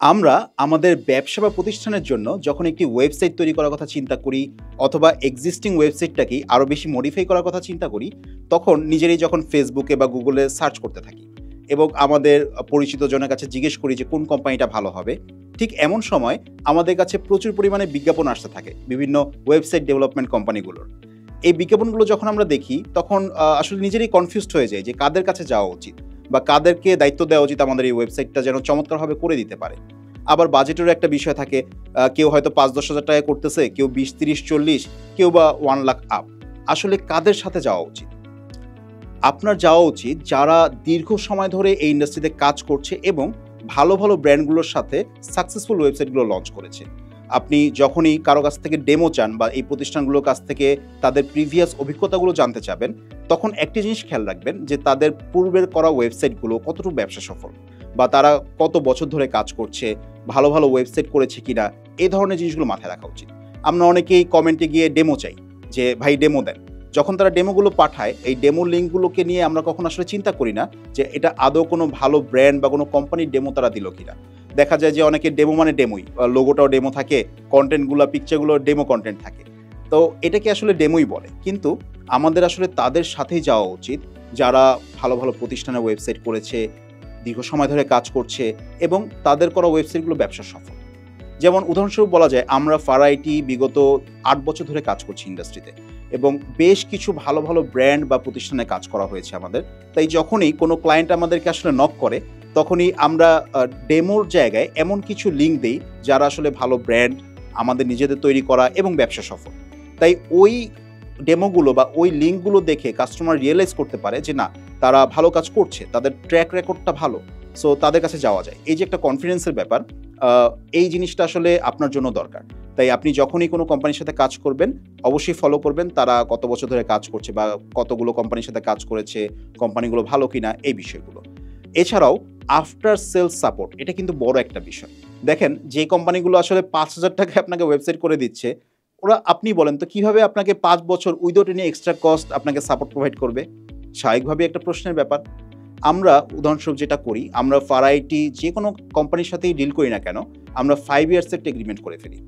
আমরা আমাদের ব্যবসা বা প্রতিষ্ঠানের জন্য যখন একটি ওয়েবসাইট তৈরি করার কথা চিন্তা করি অথবা এক্সিস্টিং ওয়েবসাইটটাকে আরও বেশি মডিফাই করার কথা চিন্তা করি, তখন নিজেরাই যখন ফেসবুকে বা গুগলে সার্চ করতে থাকি এবং আমাদের পরিচিত জনের কাছে জিজ্ঞেস করি যে কোন কোম্পানিটা ভালো হবে। ঠিক এমন সময় আমাদের কাছে প্রচুর পরিমাণে বিজ্ঞাপন আসতে থাকে বিভিন্ন ওয়েবসাইট ডেভেলপমেন্ট কোম্পানিগুলোর। এই বিজ্ঞাপনগুলো যখন আমরা দেখি তখন আসলে নিজেরই কনফিউজড হয়ে যায় যে কাদের কাছে যাওয়া উচিত বা কাদেরকে দায়িত্ব দেওয়া উচিত আমাদের এই ওয়েবসাইটটা যেন চমৎকারভাবে করে দিতে পারে। আবার বাজেটেরও একটা বিষয় থাকে। কেউ হয়তো ৫-১০ হাজার টাকায় করতেছে, কেউ ২০, ৩০, ৪০, কেউ বা ১ লাখ আপ। আসলে কাদের সাথে যাওয়া উচিত? আপনার যাওয়া উচিত যারা দীর্ঘ সময় ধরে এই ইন্ডাস্ট্রিতে কাজ করছে এবং ভালো, ভালো ব্র্যান্ডগুলোর সাথে সাকসেসফুল ওয়েবসাইটগুলো লঞ্চ করেছে। আপনি যখনই কারো কাছ থেকে ডেমো চান বা এই প্রতিষ্ঠানগুলোর কাছ থেকে তাদের প্রিভিয়াস অভিজ্ঞতাগুলো জানতে চাবেন, তখন একটি জিনিস খেয়াল রাখবেন যে তাদের পূর্বের করা ওয়েবসাইটগুলো কতটুকু ব্যবসা সফল বা তারা কত বছর ধরে কাজ করছে, ভালো, ভালো ওয়েবসাইট করেছে কিনা, এই ধরনের জিনিসগুলো মাথায় রাখা উচিত। আমরা অনেকেই কমেন্টে গিয়ে ডেমো চাই যে ভাই ডেমো দেন। যখন তারা ডেমোগুলো পাঠায়, এই ডেমো লিঙ্কগুলোকে নিয়ে আমরা কখনো আসলে চিন্তা করি না যে এটা আদৌ কোনো ভালো ব্র্যান্ড বা কোনো কোম্পানির ডেমো তারা দিল কিনা। দেখা যায় যে অনেকে ডেমো মানে ডেমোই, লোগোটাও ডেমো থাকে, কন্টেন্টগুলো পিকচারগুলো ডেমো কন্টেন্ট থাকে। তো এটাকে আসলে ডেমোই বলে। কিন্তু আমাদের আসলে তাদের সাথেই যাওয়া উচিত যারা ভালো, ভালো প্রতিষ্ঠানের ওয়েবসাইট করেছে, দীর্ঘ সময় ধরে কাজ করছে এবং তাদের করা ওয়েবসাইটগুলো ব্যবসা সফল। যেমন উদাহরণস্বরূপ বলা যায়, আমরা ফারাইটি বিগত ৮ বছর ধরে কাজ করছি ইন্ডাস্ট্রিতে এবং বেশ কিছু ভালো, ভালো ব্র্যান্ড বা প্রতিষ্ঠানে কাজ করা হয়েছে আমাদের। তাই যখনই কোনো ক্লায়েন্ট আমাদেরকে আসলে নক করে, তখনই আমরা ডেমোর জায়গায় এমন কিছু লিঙ্ক দেই যারা আসলে ভালো ব্র্যান্ড, আমাদের নিজেদের তৈরি করা এবং ব্যবসা সফল। তাই ওই ডেমোগুলো বা ওই লিঙ্কগুলো দেখে কাস্টমার রিয়েলাইজ করতে পারে যে না, তারা ভালো কাজ করছে, তাদের ট্র্যাক রেকর্ডটা ভালো। সো তাদের কাছে যাওয়া যায়। এই যে একটা কনফিডেন্সের ব্যাপার, এই জিনিসটা আসলে আপনার জন্য দরকার। তাই আপনি যখনই কোনো কোম্পানির সাথে কাজ করবেন, অবশ্যই ফলো করবেন তারা কত বছর ধরে কাজ করছে বা কতগুলো কোম্পানির সাথে কাজ করেছে, কোম্পানিগুলো ভালো কিনা, এই বিষয়গুলো। এছাড়াও আফটার সেলস সাপোর্ট, এটা কিন্তু বড় একটা বিষয়। দেখেন, যে কোম্পানিগুলো আসলে ৫,০০০ টাকায় আপনাকে ওয়েবসাইট করে দিচ্ছে, ওরা আপনি বলেন তো কিভাবে আপনাকে ৫ বছর উইদাউট এনি এক্সট্রা কস্ট আপনাকে সাপোর্ট প্রোভাইড করবে? স্বাভাবিকভাবেই একটা প্রশ্নের ব্যাপার। আমরা উদাহরণস্বরূপ যেটা করি, আমরা ফারাইটি যে কোনো কোম্পানির সাথেই ডিল করি না কেন, আমরা 5 ইয়ার্স একটা এগ্রিমেন্ট করে ফেলি।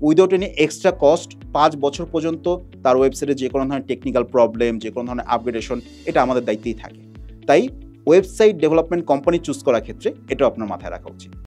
উইদাউট এনি এক্সট্রা কস্ট ৫ বছর পর্যন্ত তার ওয়েবসাইটে যে কোনো ধরনের টেকনিক্যাল প্রবলেম, যে কোনো ধরনের আপগ্রেডেশন, এটা আমাদের দায়িত্বেই থাকে। তাই ওয়েবসাইট ডেভেলপমেন্ট কোম্পানি চুজ করার ক্ষেত্রে এটাও আপনার মাথায় রাখা উচিত।